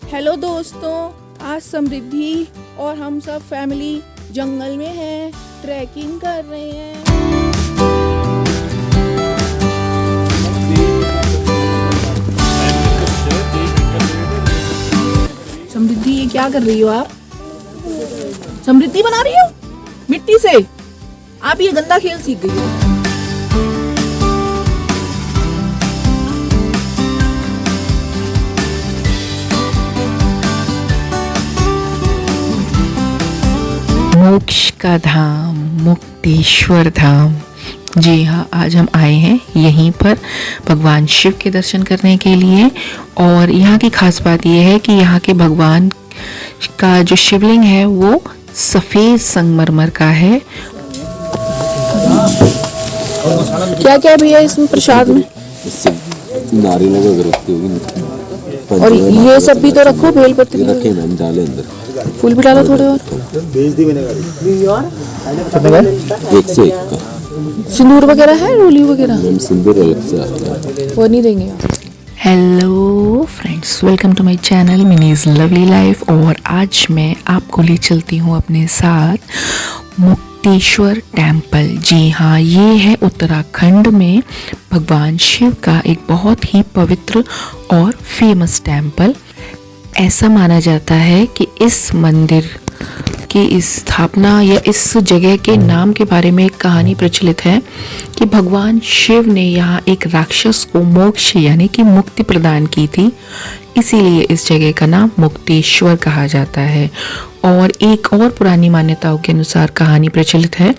Hello दोस्तों, आज समृद्धि और हम सब फैमिली जंगल में हैं, ट्रैकिंग कर रहे हैं। समृद्धि, ये क्या कर रही हो आप? समृद्धि बना रही हो मिट्टी से? आप ये गंदा खेल सीख गई हो। मोक्ष का धाम, मुक्तेश्वर धाम। जी हाँ, आज हम आए हैं यहीं पर भगवान शिव के दर्शन करने के लिए। और यहाँ की खास बात यह है कि यहाँ के भगवान का जो शिवलिंग है वो सफ़ेद संगमरमर का है। क्या क्या भैया इसमें प्रसाद में? नारियल अगरबत्ती होगी और ये सब भी तो रखो, बेलपत्र रखे मैम, डाले अंदर। फूल भी डालो थोड़े और। एक से एक का सिंदूर वगैरह है, रोली वगैरह? मैम सिंदूर अलग से आता है। वो नहीं देंगे आप? Hello friends, welcome to my channel Mini's Lovely Life. और आज मैं आपको ले चलती हूँ अपने साथ मुक्तेश्वर टेम्पल। जी हाँ, ये है उत्तराखंड में भगवान शिव का एक बहुत ही पवित्र और फेमस टेम्पल। ऐसा माना जाता है कि इस मंदिर की स्थापना या इस जगह के नाम के बारे में एक कहानी प्रचलित है कि भगवान शिव ने यहाँ एक राक्षस को मोक्ष यानी कि मुक्ति प्रदान की थी, इसीलिए इस जगह का नाम मुक्तेश्वर कहा जाता है। और एक और पुरानी मान्यताओं के अनुसार कहानी प्रचलित है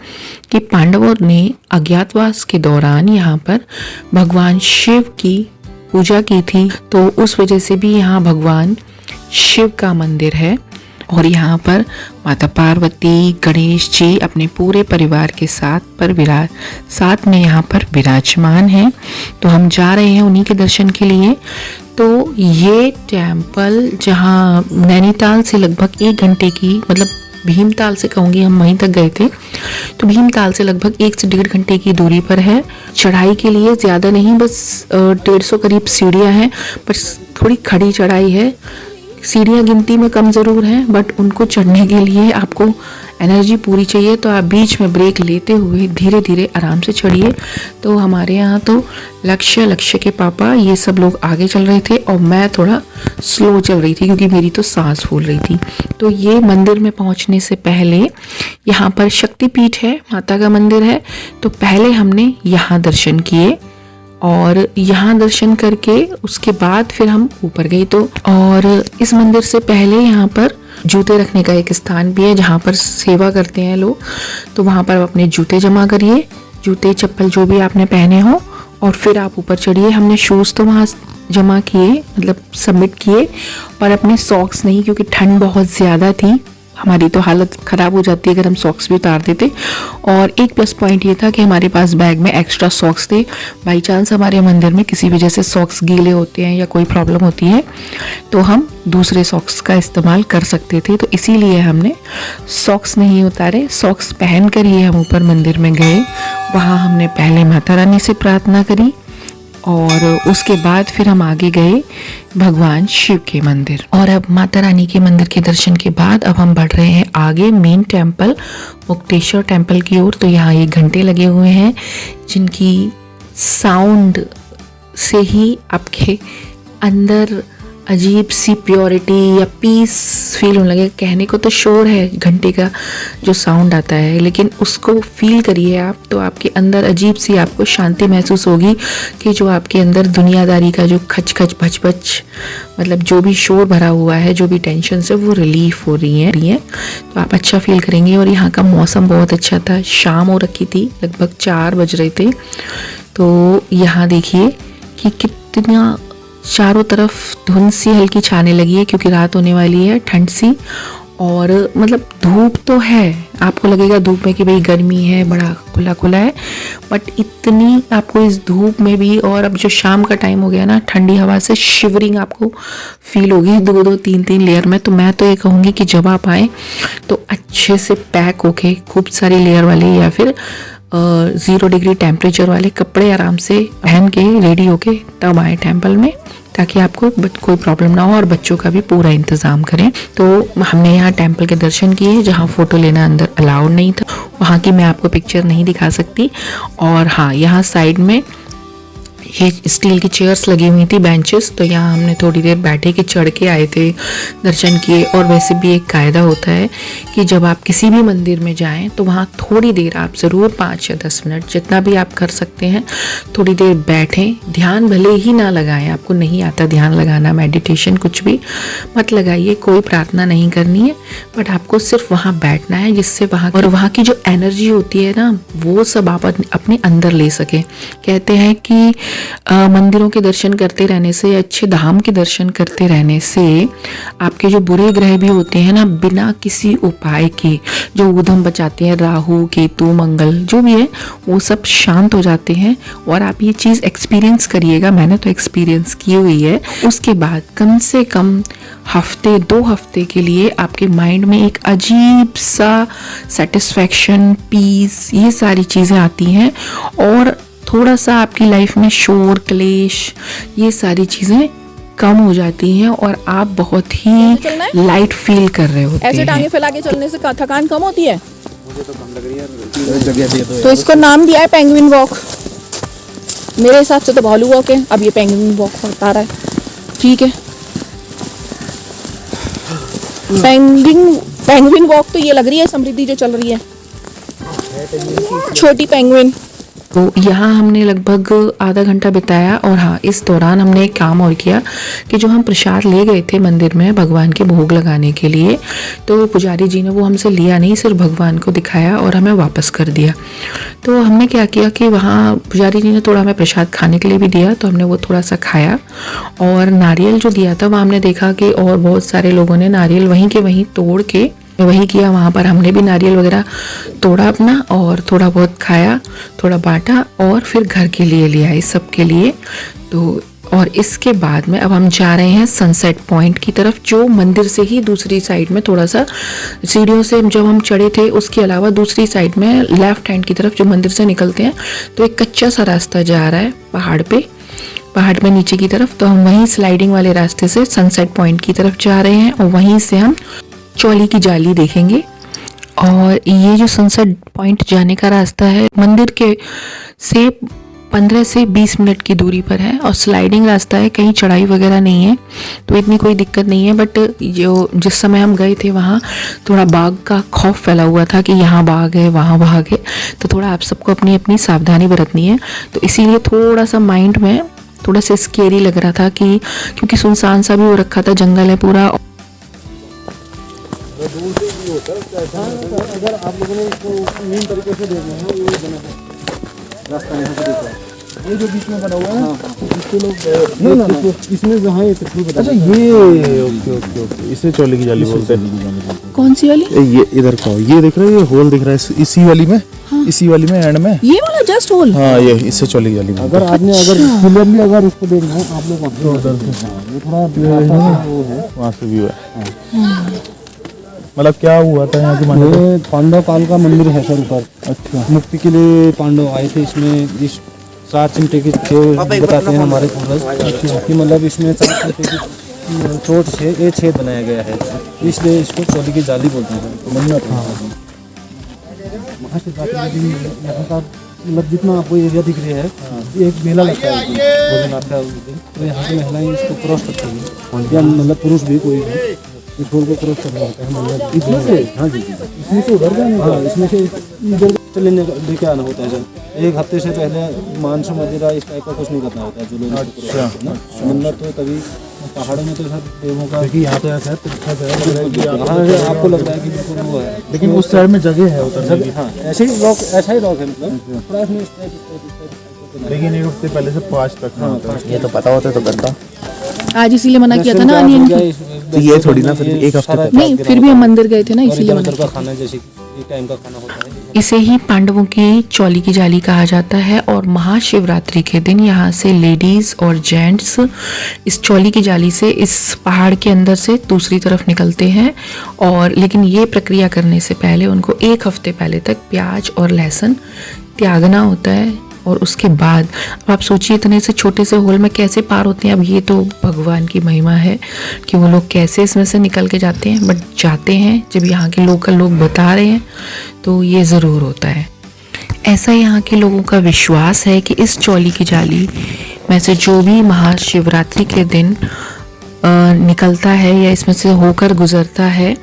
कि पांडवों ने अज्ञातवास के दौरान यहाँ पर भगवान शिव की पूजा की थी, तो उस वजह से भी यहाँ भगवान शिव का मंदिर है। और यहाँ पर माता पार्वती, गणेश जी अपने पूरे परिवार के साथ में यहाँ पर विराजमान हैं। तो हम जा रहे हैं उन्हीं के दर्शन के लिए। तो ये टेम्पल जहाँ नैनीताल से लगभग 1 घंटे की, मतलब भीमताल से कहूँगी, हम वहीं तक गए थे, तो भीमताल से लगभग 1 से 1.5 घंटे की दूरी पर है। चढ़ाई के लिए ज़्यादा नहीं, बस 150 करीब सीढ़ियाँ हैं, बस थोड़ी खड़ी चढ़ाई है। सीढ़ियाँ गिनती में कम ज़रूर हैं, बट उनको चढ़ने के लिए आपको एनर्जी पूरी चाहिए, तो आप बीच में ब्रेक लेते हुए धीरे धीरे आराम से चढ़िए। तो हमारे यहाँ तो लक्ष्य के पापा ये सब लोग आगे चल रहे थे और मैं थोड़ा स्लो चल रही थी क्योंकि मेरी तो सांस फूल रही थी। तो ये मंदिर में पहुँचने से पहले यहाँ पर शक्तिपीठ है, माता का मंदिर है, तो पहले हमने यहाँ दर्शन किए और यहाँ दर्शन करके उसके बाद फिर हम ऊपर गए। तो और इस मंदिर से पहले यहाँ पर जूते रखने का एक स्थान भी है जहाँ पर सेवा करते हैं लोग, तो वहाँ पर अपने जूते जमा करिए, जूते चप्पल जो भी आपने पहने हो, और फिर आप ऊपर चढ़िए। हमने शूज़ तो वहाँ जमा किए, मतलब सबमिट किए, पर अपने सॉक्स नहीं, क्योंकि ठंड बहुत ज़्यादा थी, हमारी तो हालत ख़राब हो जाती है अगर हम सॉक्स भी उतार देते। और एक प्लस पॉइंट ये था कि हमारे पास बैग में एक्स्ट्रा सॉक्स थे, बाई चांस हमारे मंदिर में किसी वजह से सॉक्स गीले होते हैं या कोई प्रॉब्लम होती है तो हम दूसरे सॉक्स का इस्तेमाल कर सकते थे, तो इसीलिए हमने सॉक्स नहीं उतारे। सॉक्स पहन कर ही हम ऊपर मंदिर में गए। वहाँ हमने पहले माता रानी से प्रार्थना करी और उसके बाद फिर हम आगे गए भगवान शिव के मंदिर। और अब माता रानी के मंदिर के दर्शन के बाद अब हम बढ़ रहे हैं आगे मेन टेम्पल मुक्तेश्वर टेम्पल की ओर। तो यहाँ 1 घंटे लगे हुए हैं जिनकी साउंड से ही आपके अंदर अजीब सी प्योरिटी या पीस फील होने लगे। कहने को तो शोर है घंटे का जो साउंड आता है, लेकिन उसको फील करिए आप, तो आपके अंदर अजीब सी आपको शांति महसूस होगी कि जो आपके अंदर दुनियादारी का जो खच खच भच भच, मतलब जो भी शोर भरा हुआ है, जो भी टेंशन से, वो रिलीफ हो रही है, तो आप अच्छा फील करेंगे। और यहाँ का मौसम बहुत अच्छा था, शाम हो रखी थी, लगभग 4 बज रहे थे। तो यहाँ देखिए कि कितना चारों तरफ धुंध सी हल्की छाने लगी है क्योंकि रात होने वाली है, ठंड सी। और मतलब धूप तो है, आपको लगेगा धूप में कि भाई गर्मी है, बड़ा खुला खुला है, बट इतनी आपको इस धूप में भी, और अब जो शाम का टाइम हो गया ना, ठंडी हवा से शिवरिंग आपको फील होगी 2-2, 3-3 लेयर में। तो मैं तो ये कहूँगी कि जब आप आए तो अच्छे से पैक होके खूब सारी लेयर वाले या फिर 0 डिग्री टेम्परेचर वाले कपड़े आराम से पहन के रेडी होके तब आए टेम्पल में, ताकि आपको कोई प्रॉब्लम ना हो और बच्चों का भी पूरा इंतज़ाम करें। तो हमने यहाँ टेम्पल के दर्शन किए, जहाँ फ़ोटो लेना अंदर अलाउड नहीं था, वहाँ की मैं आपको पिक्चर नहीं दिखा सकती। और हाँ, यहाँ साइड में ये स्टील की चेयर्स लगी हुई थी, बेंचेस, तो यहाँ हमने थोड़ी देर बैठे के चढ़ के आए थे, दर्शन किए। और वैसे भी एक कायदा होता है कि जब आप किसी भी मंदिर में जाएं तो वहाँ थोड़ी देर आप ज़रूर 5 या 10 मिनट जितना भी आप कर सकते हैं थोड़ी देर बैठें। ध्यान भले ही ना लगाएं, आपको नहीं आता ध्यान लगाना, मेडिटेशन कुछ भी मत लगाइए, कोई प्रार्थना नहीं करनी है, बट आपको सिर्फ वहाँ बैठना है, जिससे वहाँ की जो एनर्जी होती है ना, वो सब आप अपने अंदर ले सकें। कहते हैं कि मंदिरों के दर्शन करते रहने से, अच्छे धाम के दर्शन करते रहने से आपके जो बुरे ग्रह भी होते हैं ना, बिना किसी उपाय के जो ऊधम बचाते हैं, राहु केतु मंगल जो भी है, वो सब शांत हो जाते हैं। और आप ये चीज़ एक्सपीरियंस करिएगा, मैंने तो एक्सपीरियंस की हुई है। उसके बाद कम से कम हफ्ते 2 हफ्ते के लिए आपके माइंड में एक अजीब सा सेटिस्फैक्शन, पीस, ये सारी चीज़ें आती हैं। और थोड़ा सा आपकी लाइफ में शोर क्लेश ये सारी चीज़ें कम हो जाती हैं और आप बहुत ही लाइट फील कर रहे होते हैं। ऐसे टांगे फैला के चलने से थकान कम होती है। मुझे तो कम लग रही है। तो इसको नाम दिया है पेंगुइन वॉक। मेरे हिसाब से तो भालू वॉक है, अब ये पेंगुइन वॉक बता रहा है। ठीक है, पेंगुइन वॉक तो ये लग रही है समृद्धि जो चल रही है, छोटी पेंगुइन। तो यहाँ हमने लगभग आधा घंटा बिताया। और हाँ, इस दौरान हमने एक काम और किया कि जो हम प्रसाद ले गए थे मंदिर में भगवान के भोग लगाने के लिए, तो पुजारी जी ने वो हमसे लिया नहीं, सिर्फ भगवान को दिखाया और हमें वापस कर दिया। तो हमने क्या किया कि वहाँ पुजारी जी ने थोड़ा हमें प्रसाद खाने के लिए भी दिया, तो हमने वो थोड़ा सा खाया। और नारियल जो दिया था वहाँ हमने देखा कि और बहुत सारे लोगों ने नारियल वहीं के वहीं तोड़ के वही किया, वहाँ पर हमने भी नारियल वगैरह तोड़ा अपना और थोड़ा बहुत खाया, थोड़ा बांटा और फिर घर के लिए लिया इस सब के लिए। तो और इसके बाद में अब हम जा रहे हैं सनसेट पॉइंट की तरफ, जो मंदिर से ही दूसरी साइड में थोड़ा सा सीढ़ियों से जब हम चढ़े थे, उसके अलावा दूसरी साइड में लेफ्ट हैंड की तरफ जो मंदिर से निकलते हैं, तो एक कच्चा सा रास्ता जा रहा है पहाड़ में नीचे की तरफ। तो हम वहीं स्लाइडिंग वाले रास्ते से सनसेट पॉइंट की तरफ जा रहे हैं और वहीं से हम चौली की जाली देखेंगे। और ये जो सनसेट पॉइंट जाने का रास्ता है मंदिर के से 15 से 20 मिनट की दूरी पर है और स्लाइडिंग रास्ता है, कहीं चढ़ाई वगैरह नहीं है, तो इतनी कोई दिक्कत नहीं है। बट जो जिस समय हम गए थे वहाँ थोड़ा बाघ का खौफ फैला हुआ था कि यहाँ बाघ है वहाँ बाघ है, तो थोड़ा आप सबको अपनी अपनी सावधानी बरतनी है। तो इसीलिए थोड़ा सा माइंड में थोड़ा सा स्केरी लग रहा था कि क्योंकि सुनसान सा भी हो रखा था, जंगल है पूरा। अगर आप लोगों ने इसको मेन तरीके से देखना है, ये बना है रास्ता यहाँ से देखो, ये जो बीच में बना हुआ है, इसके लोग इसमें जहाँ ये त्रिशूल बता। अच्छा ये ओके, इसे चौले की जाली बोलते हैं। कौन सी वाली? ये इधर का, ये दिख रहा है, ये होल दिख रहा है इसी वाली में, इसी वाली में एंड में ये वाला जस्ट होल। हाँ, ये इससे चौले की जाली। अगर आपने क्लियरली अगर उसको देखना है आप लोग वहाँ से व्यू है। मतलब क्या हुआ था यहाँ की? पांडव काल का मंदिर है सर ऊपर। अच्छा, मुक्ति के लिए पांडव आए थे इसमें। इस 4 चिमटे की बताते हैं हमारे पूर्वज कि मतलब इसमें 4 चिमटे की चोट से ये छेद बनाया गया है, इसलिए इसको चौली की जाली बोलते हैं। मतलब जितना आपको एरिया दिख रहा है, एक मेला लगता है भोलेनाथ का, तो यहाँ की महिलाएं इसको क्रॉस करती हैं, या मतलब पुरुष भी कोई भी इस होल को क्रॉस करना होता है। मतलब इसमें से, हाँ जी, इसमें से उधर जाना, हाँ, इसमें से इधर चले लेके आना होता है सर। 1 हफ्ते से पहले मांस मदिरा इस टाइप का कुछ नहीं करना होता है जो लोग। अच्छा, मतलब तो तभी पहाड़ों में तो सर देवों का, देखिए यहाँ तो ऐसा है, आपको लग रहा है कि बिल्कुल वो है, लेकिन उस साइड में जगह है उतर की। हाँ, ऐसा ही रॉक है, मतलब थोड़ा इसमें लेकिन 1 हफ्ते पहले से 5 तक ये तो पता होता तो करता। आज इसीलिए मना किया था ना अनियन की। तो ये थोड़ी ना, फिर 1 हफ्ते नहीं, फिर भी हम मंदिर गए थे ना, इसीलिए मना किया। खाना जैसे एक टाइम का खाना होता है। इसे ही पांडवों की चौली की जाली कहा जाता है। और महाशिवरात्रि के दिन यहाँ से लेडीज और जेंट्स इस चौली की जाली से इस पहाड़ के अंदर से दूसरी तरफ निकलते हैं। और लेकिन ये प्रक्रिया करने से पहले उनको 1 हफ्ते पहले तक प्याज और लहसुन त्यागना होता है और उसके बाद अब आप सोचिए इतने से छोटे से होल में कैसे पार होते हैं। अब ये तो भगवान की महिमा है कि वो लोग कैसे इसमें से निकल के जाते हैं, बट जाते हैं। जब यहाँ के लोकल लोग बता रहे हैं तो ये ज़रूर होता है। ऐसा यहाँ के लोगों का विश्वास है कि इस चौली की जाली में से जो भी महाशिवरात्रि के दिन निकलता है या इसमें से होकर गुजरता है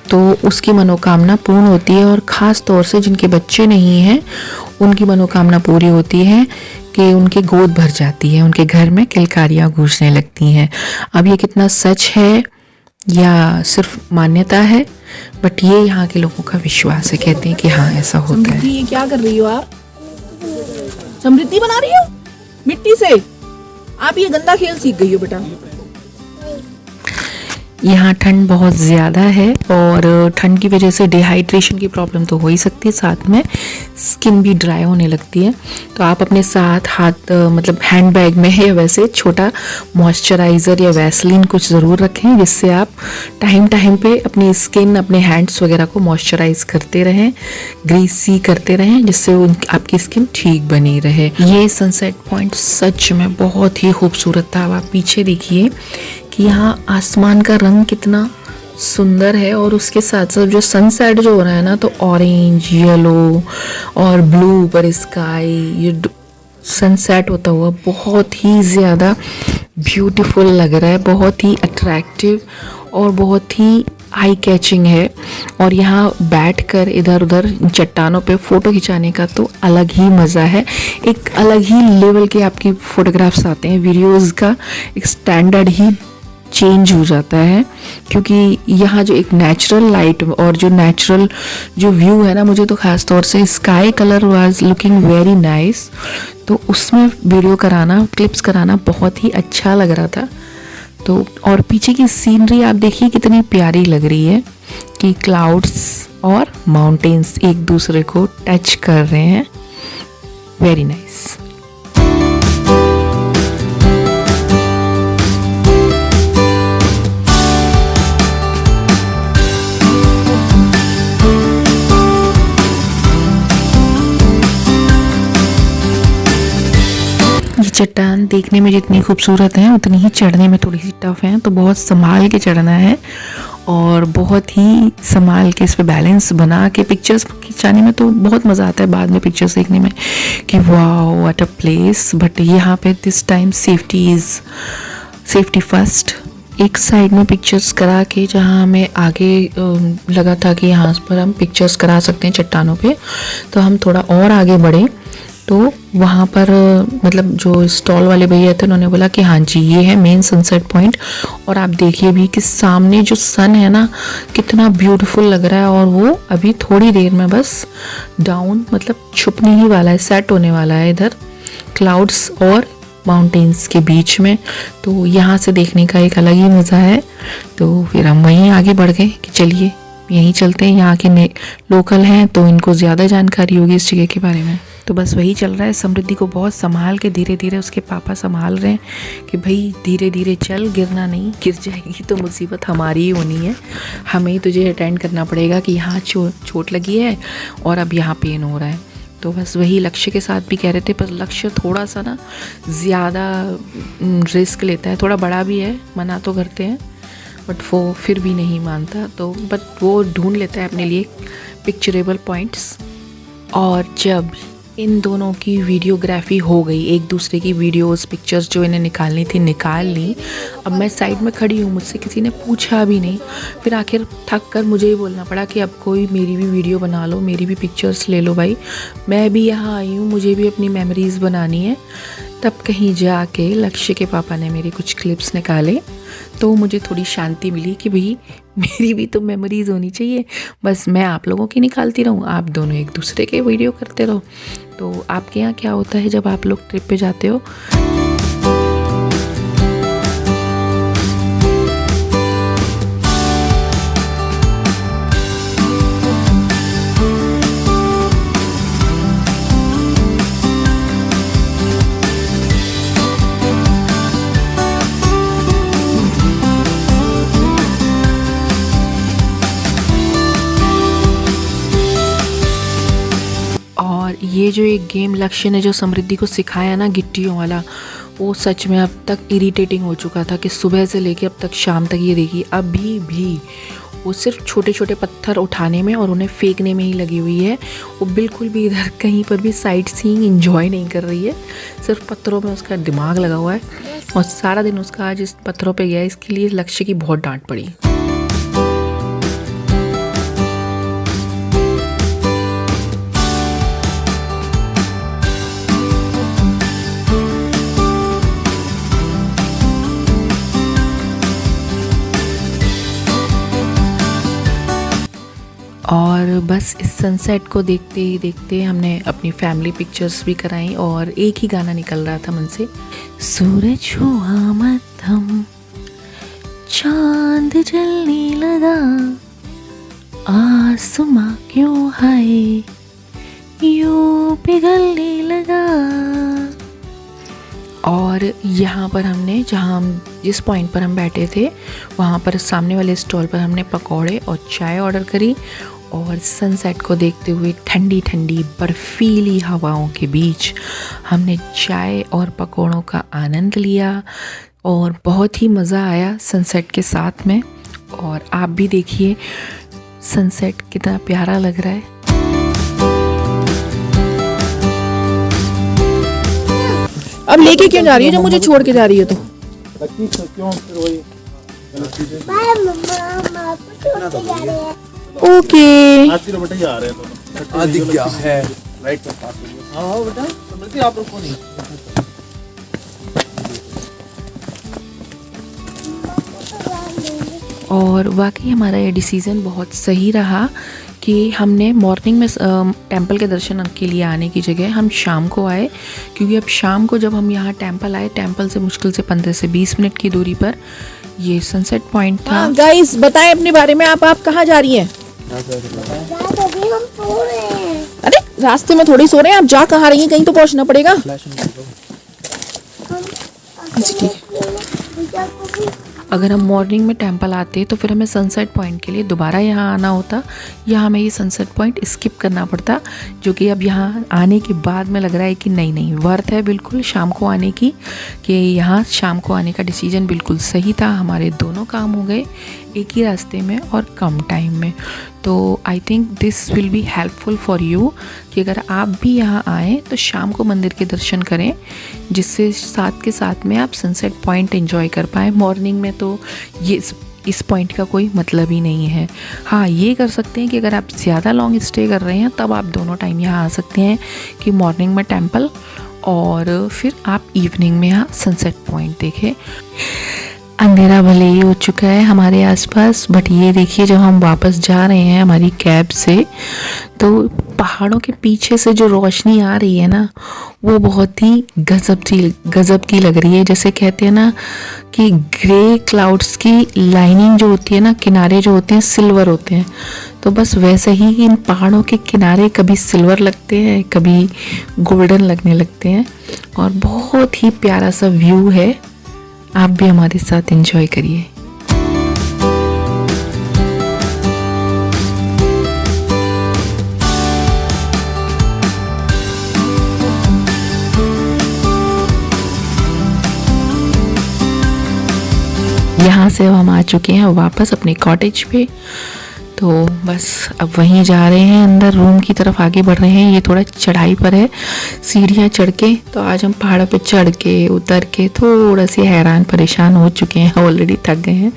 तो उसकी मनोकामना पूर्ण होती है। और ख़ास तौर से जिनके बच्चे नहीं हैं उनकी मनोकामना पूरी होती है कि उनकी गोद भर जाती है, उनके घर में किलकारियाँ गूंजने लगती हैं। अब ये कितना सच है या सिर्फ मान्यता है, बट ये यहाँ के लोगों का विश्वास है। कहते हैं कि हाँ ऐसा होता है। समृद्धि, ये क्या कर रही हो आप? समृद्धि बना रही हो मिट्टी से? आप ये गंदा खेल सीख गई हो बेटा। यहाँ ठंड बहुत ज़्यादा है और ठंड की वजह से डिहाइड्रेशन की प्रॉब्लम तो हो ही सकती है, साथ में स्किन भी ड्राई होने लगती है। तो आप अपने साथ हाथ मतलब हैंड बैग में है वैसे छोटा मॉइस्चराइज़र या वैसलीन कुछ ज़रूर रखें, जिससे आप टाइम टाइम पे अपनी स्किन, अपने हैंड्स वगैरह को मॉइस्चराइज करते रहें, ग्रीसी करते रहें, जिससे आपकी स्किन ठीक बनी रहे। ये सनसेट पॉइंट सच में बहुत ही खूबसूरत था। अब आप पीछे देखिए कि यहाँ आसमान का रंग कितना सुंदर है और उसके साथ साथ जो सनसेट जो हो रहा है ना, तो ऑरेंज, येलो और ब्लू पर स्काई, ये सनसेट होता हुआ बहुत ही ज़्यादा ब्यूटीफुल लग रहा है, बहुत ही अट्रैक्टिव और बहुत ही आई कैचिंग है। और यहाँ बैठकर इधर उधर चट्टानों पे फ़ोटो खिंचाने का तो अलग ही मज़ा है। एक अलग ही लेवल के आपकी फ़ोटोग्राफ्स आते हैं, वीडियोज़ का एक स्टैंडर्ड ही चेंज हो जाता है, क्योंकि यहाँ जो एक नेचुरल लाइट और जो नेचुरल जो व्यू है ना, मुझे तो ख़ास तौर से sky colour was looking very nice. तो उसमें वीडियो कराना, क्लिप्स कराना बहुत ही अच्छा लग रहा था। तो और पीछे की सीनरी आप देखिए कितनी प्यारी लग रही है कि क्लाउड्स और माउंटेन्स एक दूसरे को टच कर रहे हैं। Very nice. चट्टान देखने में जितनी खूबसूरत है उतनी ही चढ़ने में थोड़ी सी टफ है, तो बहुत संभाल के चढ़ना है और बहुत ही संभाल के इस पे बैलेंस बना के पिक्चर्स खिंचाने में तो बहुत मज़ा आता है बाद में पिक्चर्स देखने में कि wow what a place. But यहाँ पे दिस टाइम सेफ्टी फर्स्ट। एक साइड में पिक्चर्स करा के जहाँ हमें आगे लगा था कि यहाँ पर हम पिक्चर्स करा सकते हैं चट्टानों पे, तो हम थोड़ा और आगे बढ़े तो वहाँ पर मतलब जो स्टॉल वाले भैया थे उन्होंने बोला कि हाँ जी ये है मेन सनसेट पॉइंट। और आप देखिए भी कि सामने जो सन है ना कितना ब्यूटीफुल लग रहा है, और वो अभी थोड़ी देर में बस डाउन मतलब छुपने ही वाला है, सेट होने वाला है इधर क्लाउड्स और माउंटेन्स के बीच में। तो यहाँ से देखने का एक अलग ही मज़ा है। तो फिर हम वहीं आगे बढ़ गए कि चलिए यहीं चलते हैं, यहाँ के लोकल हैं तो इनको ज़्यादा जानकारी होगी इस जगह के बारे में। तो बस वही चल रहा है। समृद्धि को बहुत संभाल के धीरे धीरे उसके पापा संभाल रहे हैं कि भाई धीरे धीरे चल, गिरना नहीं, गिर जाएगी तो मुसीबत हमारी ही होनी है, हमें ही तुझे अटेंड करना पड़ेगा कि यहाँ चोट लगी है और अब यहाँ पेन हो रहा है। तो बस वही लक्ष्य के साथ भी कह रहे थे, पर लक्ष्य थोड़ा सा ना ज़्यादा रिस्क लेता है, थोड़ा बड़ा भी है, मना तो करते हैं बट वो फिर भी नहीं मानता। तो बट वो ढूंढ लेता है अपने लिए पिक्चरेबल पॉइंट्स। और जब इन दोनों की वीडियोग्राफी हो गई, एक दूसरे की वीडियोस पिक्चर्स जो इन्हें निकालनी थी निकाल ली। अब मैं साइड में खड़ी हूँ, मुझसे किसी ने पूछा भी नहीं। फिर आखिर थक कर मुझे ही बोलना पड़ा कि अब कोई मेरी भी वीडियो बना लो, मेरी भी पिक्चर्स ले लो भाई, मैं भी यहाँ आई हूँ, मुझे भी अपनी मेमोरीज़ बनानी है। तब कहीं जाके लक्ष्य के पापा ने मेरे कुछ क्लिप्स निकाले तो मुझे थोड़ी शांति मिली कि भाई मेरी भी तो मेमोरीज़ होनी चाहिए, बस मैं आप लोगों की निकालती रहूँ, आप दोनों एक दूसरे के वीडियो करते रहो। तो आपके यहाँ क्या होता है जब आप लोग ट्रिप पे जाते हो? ये जो एक गेम लक्ष्य ने जो समृद्धि को सिखाया ना गिट्टियों वाला, वो सच में अब तक इरिटेटिंग हो चुका था कि सुबह से लेके अब तक शाम तक ये देखिए अभी भी वो सिर्फ छोटे छोटे पत्थर उठाने में और उन्हें फेंकने में ही लगी हुई है। वो बिल्कुल भी इधर कहीं पर भी साइट सीइंग एंजॉय नहीं कर रही है, सिर्फ पत्थरों में उसका दिमाग लगा हुआ है और सारा दिन उसका आज इस पत्थरों पे गया। इसके लिए लक्ष्य की बहुत डांट पड़ी। और बस इस सनसेट को देखते ही देखते हमने अपनी फैमिली पिक्चर्स भी कराई और एक ही गाना निकल रहा था मन से, सूरज हुआ मध्यम चांद जलने लगा, आसमां क्यों हाय यूं पिघलने लगा। और यहाँ पर हमने जहाँ हम जिस पॉइंट पर हम बैठे थे वहाँ पर सामने वाले स्टॉल पर हमने पकौड़े और चाय ऑर्डर करी और सनसेट को देखते हुए ठंडी ठंडी बर्फीली हवाओं के बीच हमने चाय और पकौड़ों का आनंद लिया और बहुत ही मज़ा आया सनसेट के साथ में। और आप भी देखिए सनसेट कितना प्यारा लग रहा है। अब लेके क्यों जा रही है जब मुझे छोड़ के जा रही है तो? ओके दिख गया है राइट पे पास हो गया। हाँ बेटा समृद्धि आप रुको नहीं। और वाकई हमारा ये डिसीज़न बहुत सही रहा कि हमने मॉर्निंग में टेंपल के दर्शन के लिए आने की जगह हम शाम को आए, क्योंकि अब शाम को जब हम यहाँ टेंपल आए, टेंपल से मुश्किल से 15 से 20 मिनट की दूरी पर ये सनसेट पॉइंट था। गाइस बताएं अपने बारे में, आप कहाँ जा रही हैं? अरे रास्ते में थोड़ी सो रहे हैं, आप जा कहाँ रही हैं? कहीं तो पहुँचना पड़ेगा। ठीक है, अगर हम मॉर्निंग में टेंपल आते तो फिर हमें सनसेट पॉइंट के लिए दोबारा यहाँ आना होता या हमें ये सनसेट पॉइंट स्किप करना पड़ता, जो कि अब यहाँ आने के बाद में लग रहा है कि नहीं वर्थ है बिल्कुल शाम को आने की, कि यहाँ शाम को आने का डिसीजन बिल्कुल सही था। हमारे दोनों काम हो गए एक ही रास्ते में और कम टाइम में। तो I think this will be helpful for you कि अगर आप भी यहाँ आएँ तो शाम को मंदिर के दर्शन करें, जिससे साथ के साथ में आप सनसेट पॉइंट एंजॉय कर पाएँ। मॉर्निंग में तो ये इस पॉइंट का कोई मतलब ही नहीं है। हाँ, ये कर सकते हैं कि अगर आप ज़्यादा लॉन्ग स्टे कर रहे हैं तब आप दोनों टाइम यहाँ आ सकते हैं कि मॉर्निंग में टेंपल और फिर आप इवनिंग में यहाँ सनसेट पॉइंट देखें। अंधेरा भले ही हो चुका है हमारे आसपास, बट ये देखिए जब हम वापस जा रहे हैं हमारी कैब से तो पहाड़ों के पीछे से जो रोशनी आ रही है ना वो बहुत ही गजब की लग रही है। जैसे कहते हैं ना कि ग्रे क्लाउड्स की लाइनिंग जो होती है ना, किनारे जो होते हैं सिल्वर होते हैं, तो बस वैसे ही इन पहाड़ों के किनारे कभी सिल्वर लगते हैं कभी गोल्डन लगने लगते हैं और बहुत ही प्यारा सा व्यू है। आप भी हमारे साथ एंजॉय करिए। यहाँ से अब हम आ चुके हैं वापस अपने कॉटेज पे, तो बस अब वहीं जा रहे हैं अंदर रूम की तरफ आगे बढ़ रहे हैं। ये थोड़ा चढ़ाई पर है, सीढ़ियाँ चढ़ के, तो आज हम पहाड़ों पे चढ़ के उतर के थोड़ा से हैरान परेशान हो चुके हैं, ऑलरेडी थक गए हैं।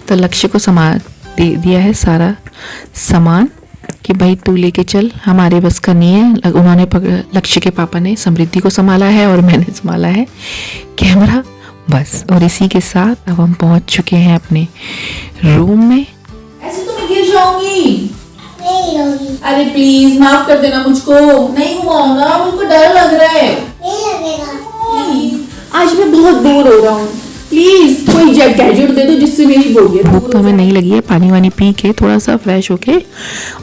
तो लक्ष्य को दे दिया है सारा सामान कि भाई तू लेके चल, हमारे बस का नहीं है। उन्होंने लक्ष्य के पापा ने समृद्धि को संभाला है और मैंने संभाला है कैमरा बस। और इसी के साथ अब हम पहुंच चुके हैं अपने रूम में। ऐसे तो मैं गिर जाऊंगी। नहीं होगी। अरे प्लीज माफ कर देना मुझको, नहीं घुमाऊंगा, मुझको डर लग रहा है। नहीं लगेगा। आज मैं बहुत बोर हो रहा हूँ, प्लीज कोई गैजेट दे दो जिससे मेरी बोरियत भूख तो हमें नहीं लगी है, पानी वानी पी के थोड़ा सा फ्रेश होके।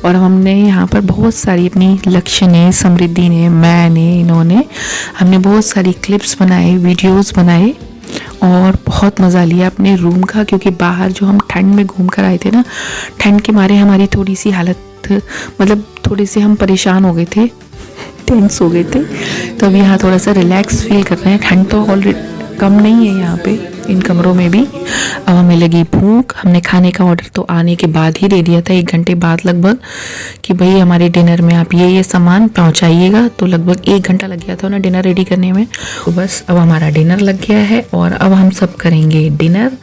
और हमने यहाँ पर बहुत सारी अपनी लक्ष्य ने, समृद्धि ने, मैंने, इन्होंने हमने बहुत सारी क्लिप्स बनाए, वीडियोस बनाए और बहुत मज़ा लिया अपने रूम का, क्योंकि बाहर जो हम ठंड में घूम कर आए थे ना, ठंड के मारे हमारी थोड़ी सी हालत, मतलब थोड़े से हम परेशान हो गए थे टेंस हो गए थे। तो अब यहाँ थोड़ा सा रिलैक्स फील कर रहे हैं। ठंड तो ऑलरेडी कम नहीं है यहाँ पे इन कमरों में भी। अब हमें लगी भूख। हमने खाने का ऑर्डर तो आने के बाद ही दे दिया था, 1 घंटे बाद लगभग, कि भाई हमारे डिनर में आप ये सामान पहुँचाइएगा। तो लगभग 1 घंटा लग गया था ना डिनर रेडी करने में। तो बस अब हमारा डिनर लग गया है और अब हम सब करेंगे डिनर।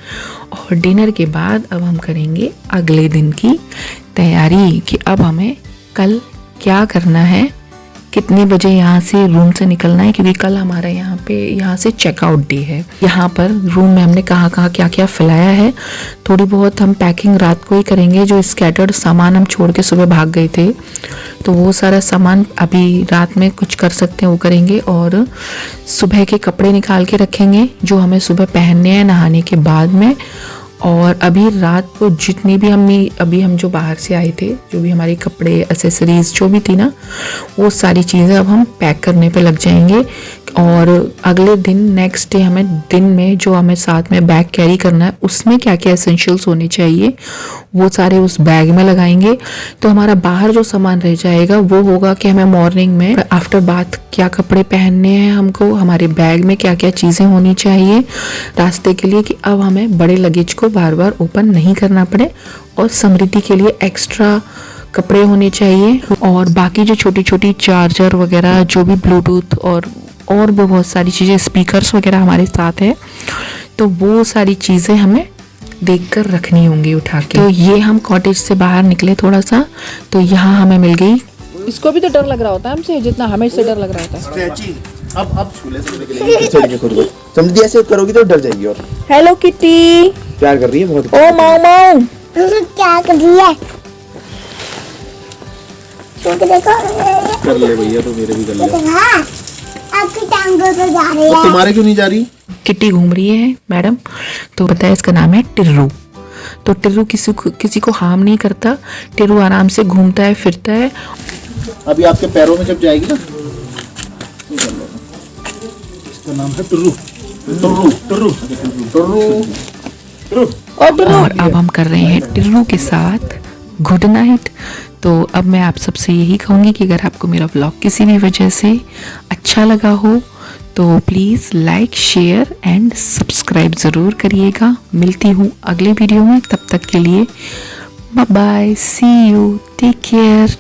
और डिनर के बाद अब हम करेंगे अगले दिन की तैयारी कि अब हमें कल क्या करना है, कितने बजे यहाँ से रूम से निकलना है, क्योंकि कल हमारा यहाँ से चेकआउट डे है। यहाँ पर रूम में हमने कहाँ क्या क्या फैलाया है, थोड़ी बहुत हम पैकिंग रात को ही करेंगे। जो स्कैटर्ड सामान हम छोड़ के सुबह भाग गए थे, तो वो सारा सामान अभी रात में कुछ कर सकते हैं वो करेंगे। और सुबह के कपड़े निकाल के रखेंगे जो हमें सुबह पहनने हैं नहाने के बाद में। और अभी रात को जितनी भी हम जो बाहर से आए थे, जो भी हमारे कपड़े एसेसरीज जो भी थी ना, वो सारी चीज़ें अब हम पैक करने पे लग जाएंगे। और अगले दिन नेक्स्ट डे हमें दिन में जो हमें साथ में बैग कैरी करना है, उसमें क्या क्या एसेंशियल्स होने चाहिए वो सारे उस बैग में लगाएंगे। तो हमारा बाहर जो सामान रह जाएगा वो होगा कि हमें मॉर्निंग में आफ्टर बाथ क्या कपड़े पहनने हैं, हमको हमारे बैग में क्या क्या चीज़ें होनी चाहिए रास्ते के लिए, कि अब हमें बड़े लगेज को बार बार ओपन नहीं करना पड़े। और समृद्धि के लिए एक्स्ट्रा कपड़े होने चाहिए। और बाकी जो छोटी छोटी चार्जर वगैरह, जो भी ब्लूटूथ और भी बहुत सारी चीज़ें, स्पीकर्स वगैरह हमारे साथ है, तो वो सारी चीज़ें हमें देखकर रखनी होंगी उठा के। तो ये हम कॉटेज से बाहर निकले थोड़ा सा, तो यहाँ हमें मिल गई। इसको भी तो डर लग रहा होता है हमसे, जितना हमें से डर लग रहा होता है। स्ट्रेचिंग अब झूले से चढ़ के खुद को समझी, ऐसे करोगी तो डर जाएगी। और हेलो किटी, प्यार कर रही है बहुत। ओ माऊ माऊ, क्या कर रही है? देखो कर ले भैया, तो मेरे भी कर ले। हाँ, आपकी टांगों पे जा रही तो है। तुम्हारे क्यों नहीं जा रही? किट्टी घूम रही है मैडम, तो बताया इसका नाम है टिर्रू। तो टिर्रू किसी को हार्म नहीं करता, टिर्रू आराम से घूमता है फिरता है। अभी आपके पैरों में जब जाएगी ना, तो कर लो। इसका नाम है टुर्रू टुर्रू टुर्रू टुर्रू टुर्रू। और अब हम कर रहे हैं टिर्रू के साथ गुड नाइट। तो अब मैं आप सबसे यही कहूँगी कि अगर आपको मेरा व्लॉग किसी भी वजह से अच्छा लगा हो तो please like, share and subscribe ज़रूर करिएगा। मिलती हूँ अगले वीडियो में, तब तक के लिए bye bye, see you, take care.